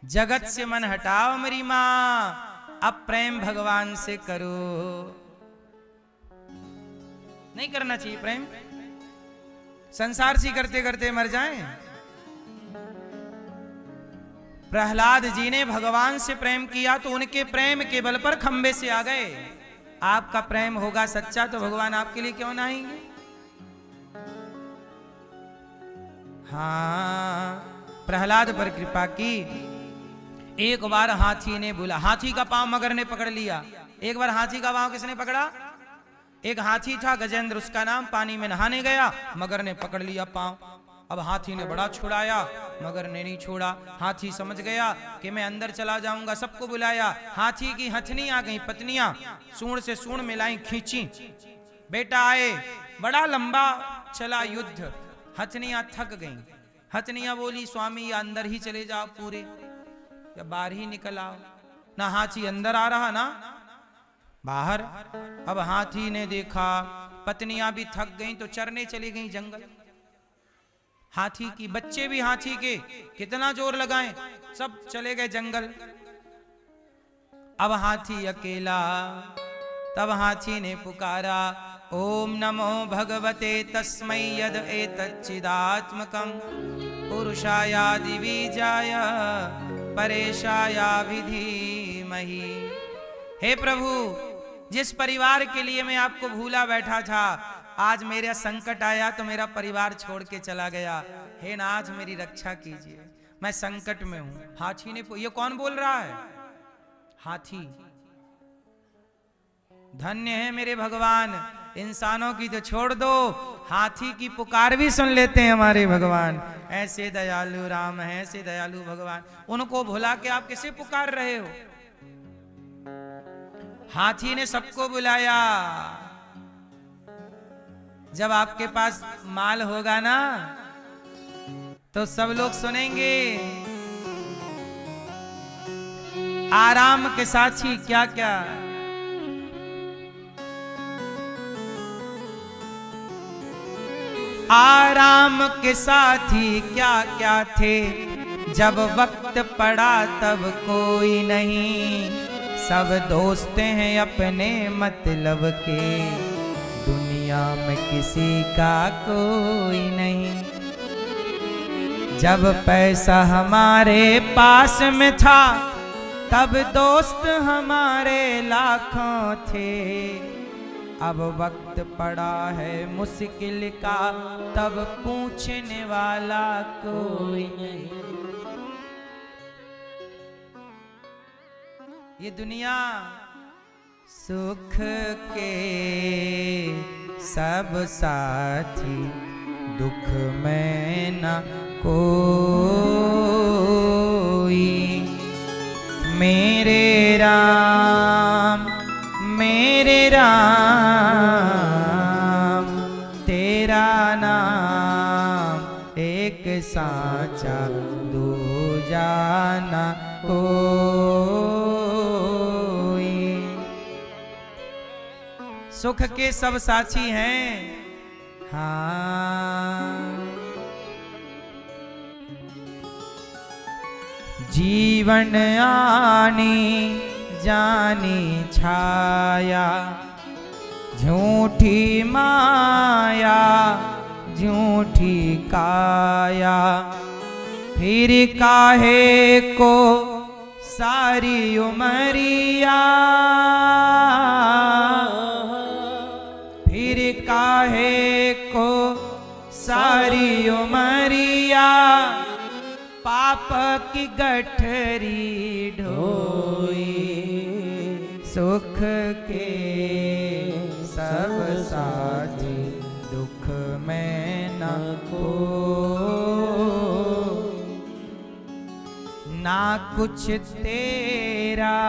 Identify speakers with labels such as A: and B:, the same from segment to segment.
A: जगत से मन हटाओ मेरी माँ, अब प्रेम भगवान से करो। नहीं करना चाहिए प्रेम, संसार से करते करते मर जाएं। प्रहलाद जी ने भगवान से प्रेम किया तो उनके प्रेम के बल पर खंबे से आ गए। आपका प्रेम होगा सच्चा तो भगवान आपके लिए क्यों ना आएंगे। हाँ, प्रहलाद पर कृपा की। एक बार हाथी ने बोला, हाथी का पांव मगर ने पकड़ लिया। एक बार हाथी का पांव किसने पकड़ा? एक हाथी था गजेंद्र उसका नाम, पानी में नहाने गया, मगर ने पकड़ लिया पांव। अब हाथी ने बड़ा छुड़ाया, मगर ने नहीं छोड़ा। हाथी समझ गया कि मैं अंदर चला जाऊंगा, सबको बुलाया। हाथी की हथनी आ गई, पत्नियां सूंड से सूंड मिलाई, खींची। बेटा आए, बड़ा लंबा चला युद्ध। हथनियां थक गईं। हथनियां बोली, स्वामी या अंदर ही चले जाओ पूरे, या बाहर ही निकल आओ। ना हाथी अंदर आ रहा ना बाहर। अब हाथी ने देखा पत्नियां भी थक गईं तो चरने चली गईं जंगल। हाथी की बच्चे भी हाथी के कितना जोर लगाएं, सब चले गए जंगल। अब हाथी अकेला। तब हाथी ने पुकारा, ओम नमो भगवते तस्मै यद एतच्चिदात्मकं पुरुषायादि बीजाय परेशाया विधीमहि। हे प्रभु, जिस परिवार के लिए मैं आपको भूला बैठा था, आज मेरा संकट आया तो मेरा परिवार छोड़ के चला गया। हे नाथ मेरी रक्षा कीजिए, मैं संकट में हूं। हाथी ने, ये कौन बोल रहा है? हाथी। धन्य है मेरे भगवान, इंसानों की तो छोड़ दो, हाथी की पुकार भी सुन लेते हैं हमारे भगवान। ऐसे दयालु राम हैं, ऐसे दयालु भगवान। उनको भुला के आप किसे पुकार रहे हो? हाथी ने सबको बुलाया। जब आपके पास माल होगा ना तो सब लोग सुनेंगे। आराम के साथी क्या क्या। आराम के साथी क्या क्या थे, जब वक्त पड़ा तब कोई नहीं। सब दोस्त हैं अपने मतलब के, दुनिया में किसी का कोई नहीं। जब पैसा हमारे पास में था, तब दोस्त हमारे लाखों थे। अब वक्त पड़ा है मुश्किल का, तब पूछने वाला कोई नहीं। ये दुनिया सुख के सब साथी, दुख में न कोई। मेरे राम तेरा नाम एक साचा, दूजा न कोई। सुख के सब साथी हैं। हाँ, जीवन आनी जानी छाया, झूठी माया झूठी काया। फिर काहे को सारी उमरिया, फिर काहे को सारी उमरिया। पाप की गठरी ढोई, सुख के सब साथी, दुख में न को। ना कुछ तेरा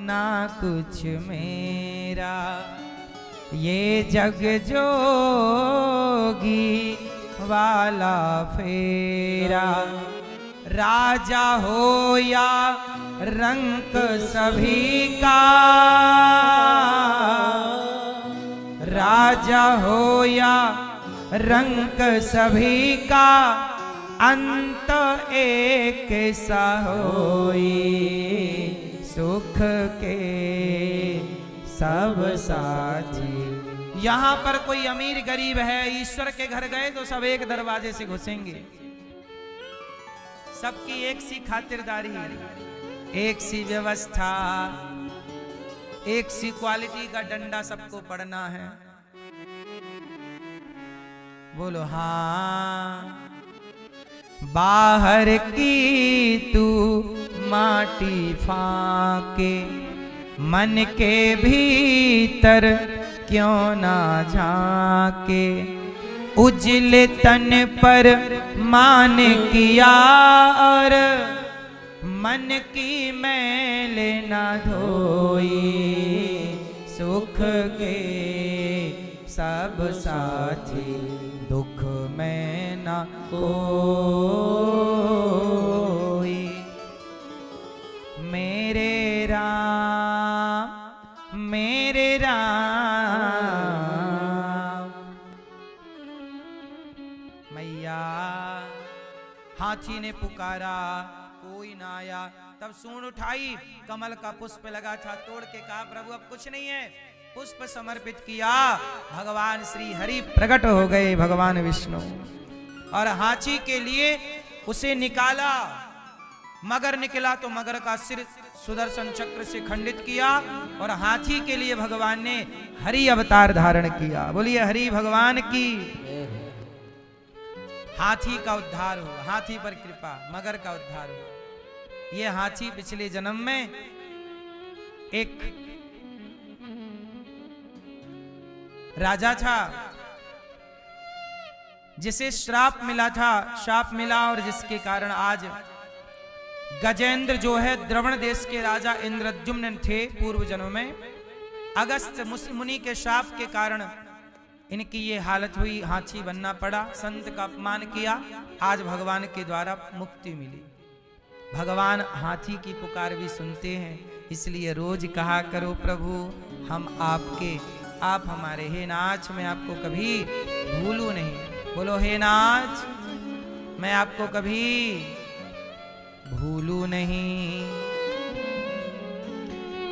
A: ना कुछ मेरा, ये जग जोगी वाला फेरा। राजा हो या रंक सभी का, राजा हो या रंक सभी का। अंत एक सा होई, सुख के सब साथी। यहां पर कोई अमीर गरीब है, ईश्वर के घर गए तो सब एक दरवाजे से घुसेंगे। सबकी एक सी खातिरदारी, एक सी व्यवस्था, एक सी क्वालिटी का डंडा सबको पड़ना है। बोलो हाँ। बाहर की तू माटी फाके, मन के भीतर क्यों ना झाके। उजले तन पर मान किया और मन की मैल ना धोई। सुख के सब साथी, दुख में ना कोई। मेरे राम, मेरे राम। मैया हाथी ने पुकारा, कोई ना आया। तब सूंड उठाई, कमल का पुष्प लगा था, तोड़ के कहा प्रभु अब कुछ नहीं है। पुष्प समर्पित किया, भगवान श्री हरि प्रकट हो गए, भगवान विष्णु। और हाथी के लिए उसे निकाला। मगर निकला तो मगर का सिर सुदर्शन चक्र से खंडित किया, और हाथी के लिए भगवान ने हरि अवतार धारण किया। बोलिए हरि भगवान की। हाथी का उद्धार हुआ, हाथी पर कृपा, मगर का उद्धार हुआ। यह हाथी पिछले जन्म में एक राजा था, जिसे श्राप मिला था, शाप मिला, और जिसके कारण आज गजेंद्र जो है द्रवण देश के राजा इंद्रद्युम्न थे पूर्व जन्म में। अगस्त मुनि के शाप के कारण इनकी ये हालत हुई, हाथी बनना पड़ा, संत का अपमान किया। आज भगवान के द्वारा मुक्ति मिली। भगवान हाथी की पुकार भी सुनते हैं, इसलिए रोज कहा करो प्रभु हम आपके, आप हमारे। हे नाथ मैं आपको कभी भूलू नहीं। बोलो हे नाथ मैं आपको कभी भूलू नहीं।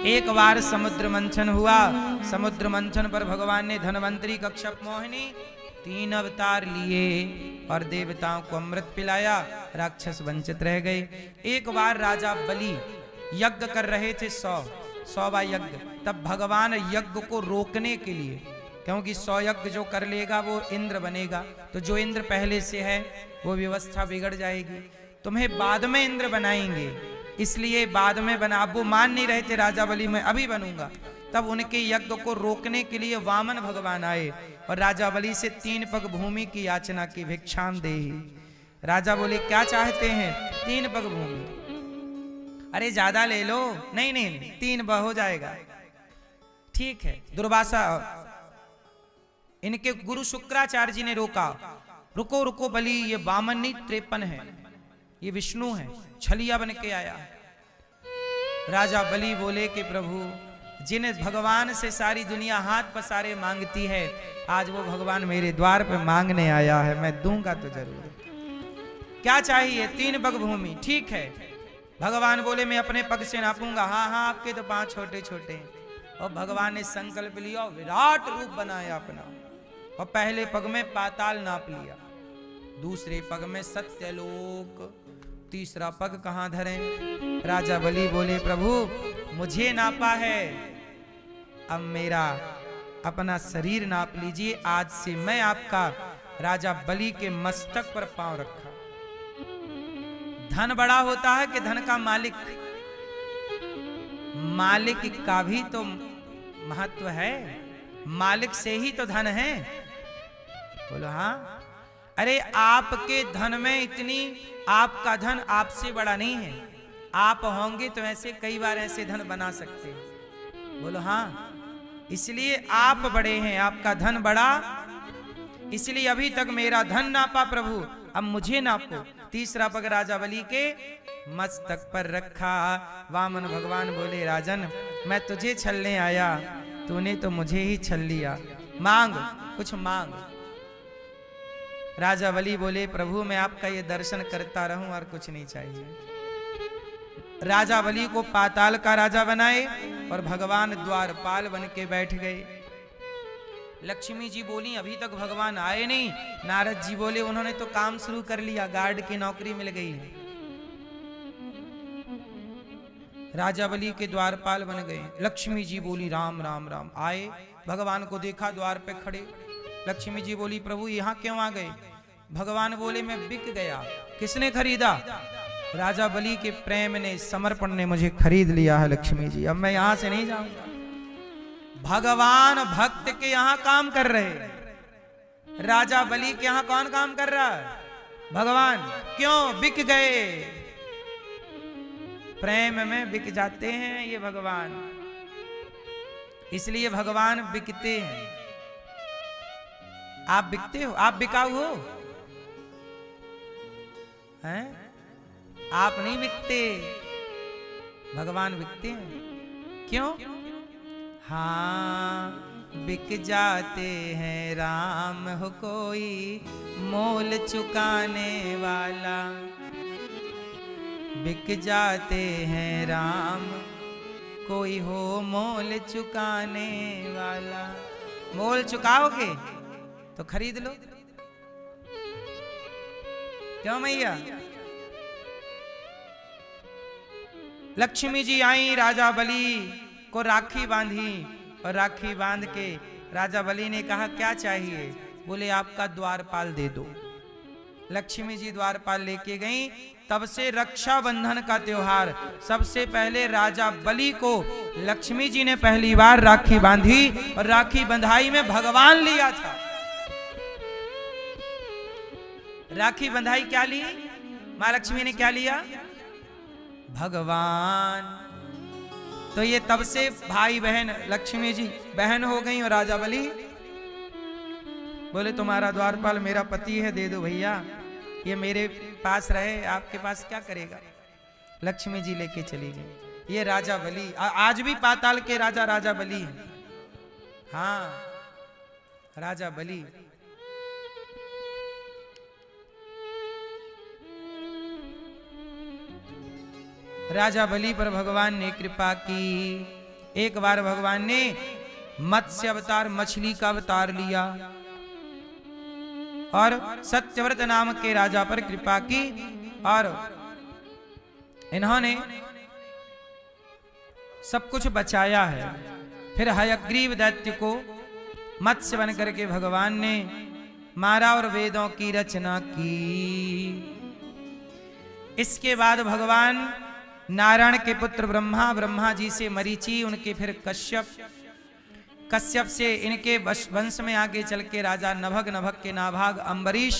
A: एक बार समुद्र मंथन हुआ। समुद्र मंथन पर भगवान ने धनवंतरी कश्यप मोहिनी 3 अवतार लिए और देवताओं को अमृत पिलाया, राक्षस वंचित रह गए। एक बार राजा बलि यज्ञ कर रहे थे, 100वां यज्ञ। तब भगवान यज्ञ को रोकने के लिए, क्योंकि 100 यज्ञ जो कर लेगा वो इंद्र बनेगा, तो जो इंद्र पहले से है वो व्यवस्था बिगड़ जाएगी, तुम्हें बाद में इंद्र बनाएंगे, इसलिए बाद में बना। अब वो मान नहीं रहे थे राजा बलि मैं अभी बनूंगा। तब उनके यज्ञ को रोकने के लिए वामन भगवान आए और राजा बलि से 3 पग भूमि की याचना की, भिक्षाम देहि। राजा बोले क्या चाहते हैं? 3 पग भूमि। अरे ज्यादा ले लो। नहीं नहीं नहीं 3 हो जाएगा। ठीक है। दुर्वासा इनके गुरु शुक्राचार्य जी ने रोका, रुको रुको बलि, ये वामन नहीं 53 है, ये विष्णु है, छलिया बन के आया। राजा बलि बोले कि प्रभु जिन भगवान से सारी दुनिया हाथ पसारे मांगती है, आज वो भगवान मेरे द्वार पे मांगने आया है, मैं दूंगा तो जरूर। क्या चाहिए? 3 पग भूमि। ठीक है। भगवान बोले मैं अपने पग से नापूंगा। हाँ हाँ आपके तो 5 छोटे छोटे। और भगवान ने संकल्प लिया, विराट रूप बनाया अपना, और पहले पग में पाताल नाप लिया, दूसरे पग में सत्यलोक, तीसरा पग कहां धरें? राजा बलि बोले प्रभु मुझे नापा है, अब मेरा अपना शरीर नाप लीजिए, आज से मैं आपका। राजा बलि के मस्तक पर पांव रखा। धन बड़ा होता है कि धन का मालिक? मालिक का भी तो महत्व है, मालिक से ही तो धन है। बोलो हाँ। अरे आपके धन में इतनी, आपका धन आपसे बड़ा नहीं है, आप होंगे तो ऐसे कई बार ऐसे धन बना सकते हैं। बोलो हाँ। इसलिए आप बड़े हैं, आपका धन बड़ा, इसलिए अभी तक मेरा धन नापा प्रभु, अब मुझे नापो। तीसरा पग राजा बलि के मस्तक पर रखा। वामन भगवान बोले राजन मैं तुझे छलने आया, तूने तो मुझे ही छल लिया, मांग कुछ मांग। राजा बलि बोले प्रभु मैं आपका ये दर्शन करता रहूं और कुछ नहीं चाहिए। राजा बलि को पाताल का राजा बनाए और भगवान द्वारपाल बन के बैठ गए। लक्ष्मी जी बोली अभी तक भगवान आए नहीं। नारद जी बोले उन्होंने तो काम शुरू कर लिया, गार्ड की नौकरी मिल गई है। राजा बलि के द्वारपाल बन गए। लक्ष्मी जी बोली राम राम राम। आए, भगवान को देखा द्वार पे खड़े। लक्ष्मी जी बोली प्रभु यहाँ क्यों आ गए? भगवान बोले मैं बिक गया। किसने खरीदा? राजा बलि के प्रेम ने, समर्पण ने मुझे खरीद लिया है लक्ष्मी जी, अब मैं यहां से नहीं जाऊंगा। भगवान भक्त के यहां काम कर रहे, राजा बलि के यहां कौन काम कर रहा है? भगवान। क्यों बिक गए? प्रेम में बिक जाते हैं ये भगवान, इसलिए भगवान बिकते हैं। आप बिकते हो? आप बिकाऊ हो? हैं? आप नहीं बिकते, भगवान बिकते हैं। क्यों? हाँ, बिक जाते हैं राम हो कोई मोल चुकाने वाला। बिक जाते हैं राम कोई हो मोल चुकाने वाला। मोल चुकाओगे तो खरीद लो। क्यों मैया? लक्ष्मी जी आई, राजा बलि को राखी बांधी और राखी बांध के राजा बलि ने कहा क्या चाहिए? बोले आपका द्वारपाल दे दो। लक्ष्मी जी द्वारपाल लेके गई। तब से रक्षाबंधन का त्योहार, सबसे पहले राजा बलि को लक्ष्मी जी ने पहली बार राखी बांधी और राखी बंधाई में भगवान लिया था। राखी बंधाई क्या ली? मां लक्ष्मी ने क्या लिया? भगवान। तो ये तब से भाई बहन, लक्ष्मी जी बहन हो गई और राजा बलि बोले तुम्हारा द्वारपाल मेरा पति है, दे दो भैया, ये मेरे पास रहे, आपके पास क्या करेगा? लक्ष्मी जी लेके चली गई। ये राजा बलि, आज भी पाताल के राजा राजा बलि हैं। हाँ, राजा बलि। राजा बलि पर भगवान ने कृपा की। एक बार भगवान ने मत्स्य अवतार, मछली का अवतार लिया और सत्यव्रत नाम के राजा पर कृपा की और इन्होंने सब कुछ बचाया है। फिर हयग्रीव दैत्य को मत्स्य बन करके भगवान ने मारा और वेदों की रचना की। इसके बाद भगवान नारायण के पुत्र ब्रह्मा, ब्रह्मा जी से मरीचि, उनके फिर कश्यप, कश्यप से इनके वंश में आगे चल के राजा नभग, नभग के नाभाग अम्बरीश,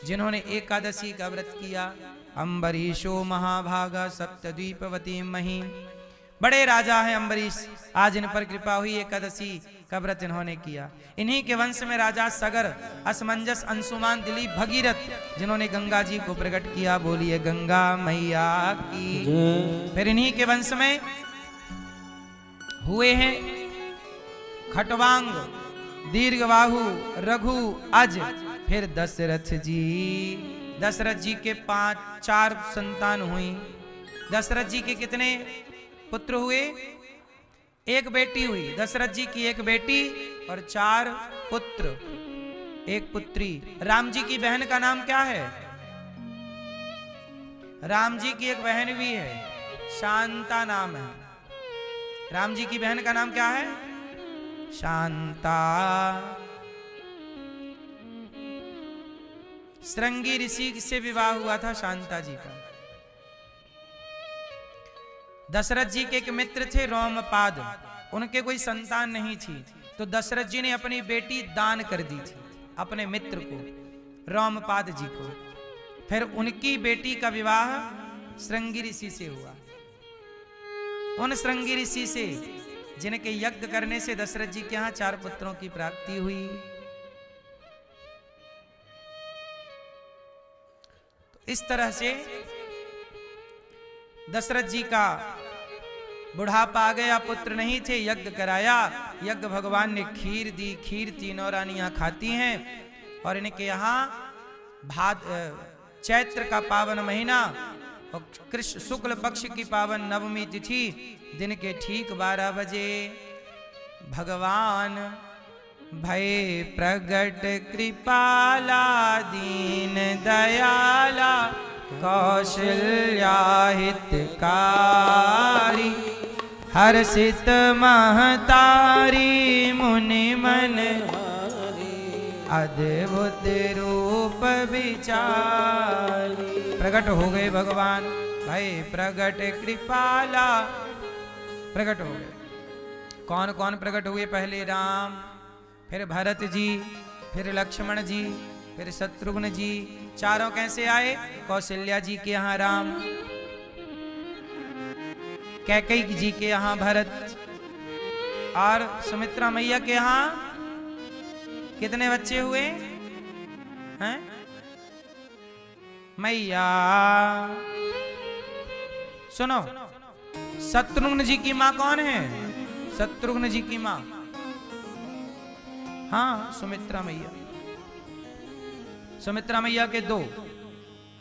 A: जिन्होंने एकादशी का व्रत किया। अम्बरीशो महाभागा सप्तद्वीपवती मही। बड़े राजा हैं अम्बरीश, आज इन पर कृपा हुई, एकादशी का व्रत इन्होंने किया। इन्हीं के वंश में राजा सगर, असमंजस, अंशुमान, दिलीप, भगीरथ, जिन्होंने गंगा जी को प्रकट किया। बोलिए गंगा मैया की। फिर इन्हीं के वंश में हुए हैं खटवांग, दीर्घबाहु, रघु, अज, फिर दशरथ जी। दशरथ जी के 4 संतान हुई। दशरथ जी के कितने पुत्र हुए? एक बेटी हुई। दशरथ जी की एक बेटी और 4 पुत्र, एक पुत्री। राम जी की बहन का नाम क्या है? राम जी की एक बहन भी है, शांता नाम है। राम जी की बहन का नाम क्या है? शांता। श्रृंगी ऋषि से विवाह हुआ था शांता जी का। दशरथ जी के एक मित्र थे रोमपाद, उनके कोई संतान नहीं थी, तो दशरथ जी ने अपनी बेटी दान कर दी थी अपने मित्र को, रोमपाद जी को। फिर उनकी बेटी का विवाह श्रृंगी ऋषि से हुआ। उन श्रृंगी ऋषि से, जिनके यज्ञ करने से दशरथ जी के यहाँ 4 पुत्रों की प्राप्ति हुई। तो इस तरह से दशरथ जी का बुढ़ापा आ गया, पुत्र नहीं थे, यज्ञ कराया। यज्ञ भगवान ने खीर दी, खीर तीनों रानियां खाती हैं और इनके यहाँ चैत्र का पावन महीना और कृष्ण शुक्ल पक्ष की पावन नवमी तिथि दिन के ठीक 12 बजे भगवान भय प्रगट कृपाला दीन दयाला कौशल्या हितकारी हर्षित महतारी मुनि मन अद्भुत रूप विचारी। प्रकट हो गए भगवान भाई प्रगट कृपाला, प्रकट हो गए। कौन कौन प्रकट हुए? पहले राम, फिर भरत जी, फिर लक्ष्मण जी, फिर शत्रुघ्न जी। चारों कैसे आए? कौशल्या जी के यहाँ राम, कैकेयी जी के यहाँ भरत और सुमित्रा मैया के यहाँ कितने बच्चे हुए हैं? मैया सुनो, शत्रुघ्न जी की माँ कौन है? शत्रुघ्न जी की माँ, हाँ सुमित्रा मैया। सुमित्रा मैया के 2,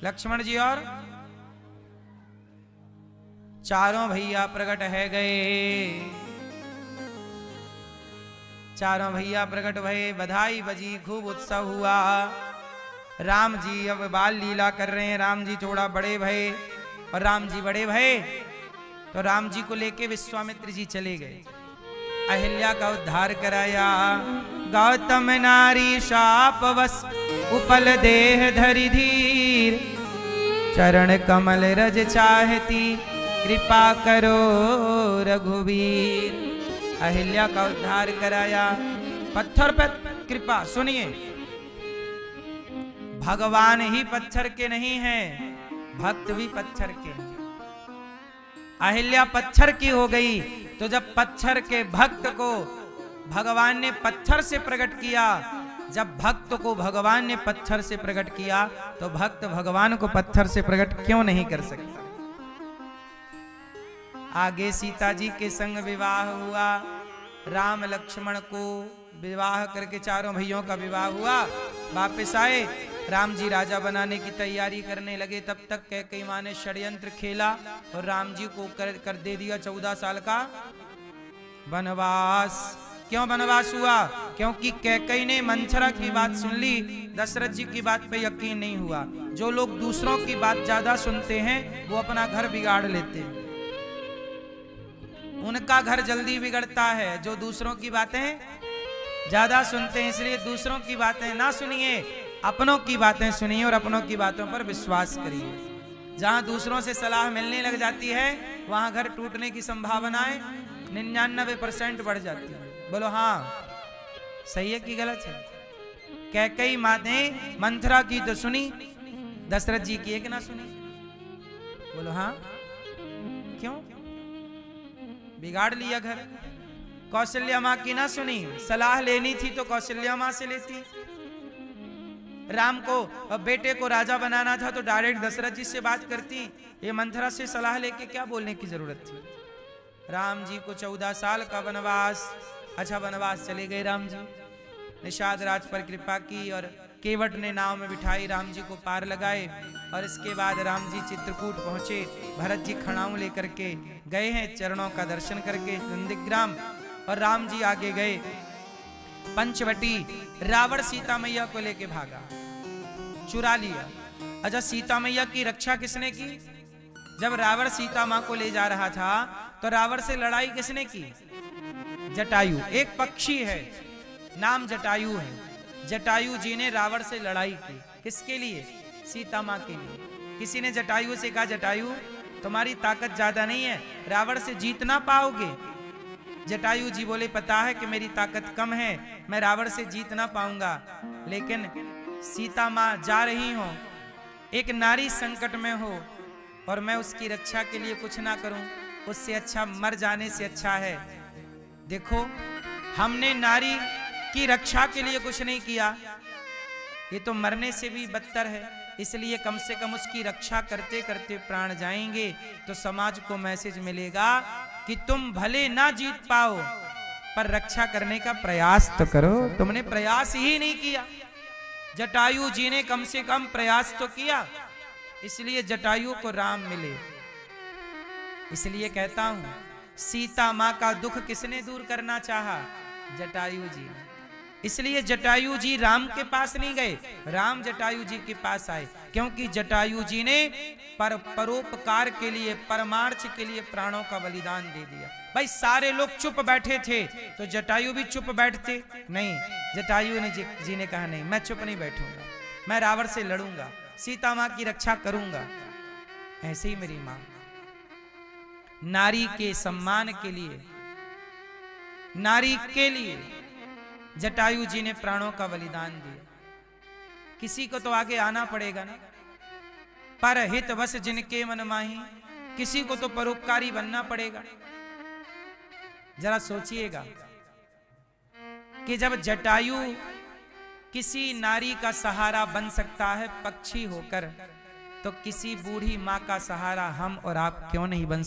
A: लक्ष्मण जी और चारों भैया प्रकट है गए। चारों भैया प्रकट भये, बधाई बजी, खूब उत्सव हुआ। राम जी अब बाल लीला कर रहे हैं। राम जी थोड़ा बड़े भये और राम जी बड़े भये तो राम जी को लेके विश्वामित्र जी चले गए। अहिल्या का उद्धार कराया। गौतम नारी शाप वश उपल देह धरि धीर, चरण कमल रज चाहती कृपा करो रघुवीर। अहिल्या का उद्धार कराया। पत्थर पर कृपा, सुनिए भगवान ही पत्थर के नहीं हैं, भक्त भी पत्थर के हैं। अहिल्या पत्थर की हो गई तो जब पत्थर के भक्त को भगवान ने पत्थर से प्रकट किया, जब भक्त को भगवान ने पत्थर से प्रकट किया तो भक्त भगवान को पत्थर से प्रकट क्यों नहीं कर सकता? आगे सीता जी के संग विवाह हुआ। राम लक्ष्मण को विवाह करके चारों भैयों का विवाह हुआ। वापस आए, राम जी राजा बनाने की तैयारी करने लगे। तब तक कैकेयी माँ ने षड्यंत्र खेला और राम जी को कर दे दिया 14 साल का वनवास। क्यों वनवास हुआ? क्योंकि कैकेयी ने मंथरा की बात सुन ली, दशरथ जी की बात पे यकीन नहीं हुआ। जो लोग दूसरों की बात ज्यादा सुनते हैं वो अपना घर बिगाड़ लेते हैं। उनका घर जल्दी बिगड़ता है जो दूसरों की बातें ज्यादा सुनते हैं। इसलिए दूसरों की बातें ना सुनिए, अपनों की बातें सुनिए और अपनों की बातों पर विश्वास करिए। जहां दूसरों से सलाह मिलने लग जाती है वहां घर टूटने की संभावनाएं 99% बढ़ जाती है। बोलो हाँ, सही है कि गलत है? कैकेयी माँ ने मंथरा की तो सुनी, दशरथ जी की एक ना सुनी। बोलो हाँ, क्यों? बिगाड़ लिया घर। कौशल्या माँ की ना सुनी, सलाह लेनी थी तो कौशल्या माँ से लेती। राम को बेटे को राजा बनाना था तो डायरेक्ट दशरथ जी से बात करती। ये मंथरा से सलाह लेके क्या बोलने की जरूरत थी? राम जी को 14 साल का वनवास। अच्छा, वनवास चले गए राम जी। निषाद राज पर कृपा की और केवट ने नाव में बिठाई, राम जी को पार लगाए। और इसके बाद राम जी चित्रकूट पहुंचे। भरत जी खड़ाऊ लेकर के गए हैं चरणों का दर्शन करके नंदीग्राम। और राम जी आगे गए पंचवटी। रावण सीता मैया को लेके भागा, चुरा लिया। अच्छा, सीता मैया की रक्षा किसने की? जब रावण सीता माँ को ले जा रहा था तो रावण से लड़ाई किसने की? जटायु। एक पक्षी है, नाम जटायु है। जटायु जी ने रावण से लड़ाई की। किसके लिए? सीता माँ के लिए। किसी ने जटायु से कहा, जटायु तुम्हारी ताकत ज्यादा नहीं है, रावण से जीत ना पाओगे। जटायु जी बोले, पता है कि मेरी ताकत कम है, मैं रावण से जीत ना पाऊंगा, लेकिन सीता माँ जा रही हो, एक नारी संकट में हो और मैं उसकी रक्षा के लिए कुछ ना करूं, उससे अच्छा मर जाने से अच्छा है। देखो, हमने नारी की रक्षा के लिए कुछ नहीं किया, ये तो मरने से भी बदतर है। इसलिए कम से कम उसकी रक्षा करते करते प्राण जाएंगे तो समाज को मैसेज मिलेगा कि तुम भले ना जीत पाओ पर रक्षा करने का प्रयास तो करो। तुमने प्रयास ही नहीं किया। जटायु जी ने कम से कम प्रयास तो किया, इसलिए जटायु को राम मिले। इसलिए कहता हूं, सीता मां का दुख किसने दूर करना चाहा? जटायु जी ने। इसलिए जटायु जी राम के पास नहीं गए, राम जटायु जी के पास आए, क्योंकि जटायु जी ने परोपकार के लिए, परमार्थ के लिए प्राणों का बलिदान दे दिया। भाई सारे लोग चुप बैठे थे तो जटायु भी चुप बैठते नहीं। जटायु ने जी ने कहा नहीं, मैं चुप नहीं बैठूंगा, मैं रावण से लड़ूंगा, सीता मां की रक्षा करूंगा। ऐसे ही मेरी मां नारी के सम्मान के लिए, नारी के लिए जटायु जी ने प्राणों का बलिदान दिया। किसी को तो आगे आना पड़ेगा ना। पर हित बस जिनके मन माही, किसी को तो परोपकारी बनना पड़ेगा। जरा सोचिएगा कि जब जटायु किसी नारी का सहारा बन सकता है पक्षी होकर, तो किसी बूढ़ी मां का सहारा हम और आप क्यों नहीं बन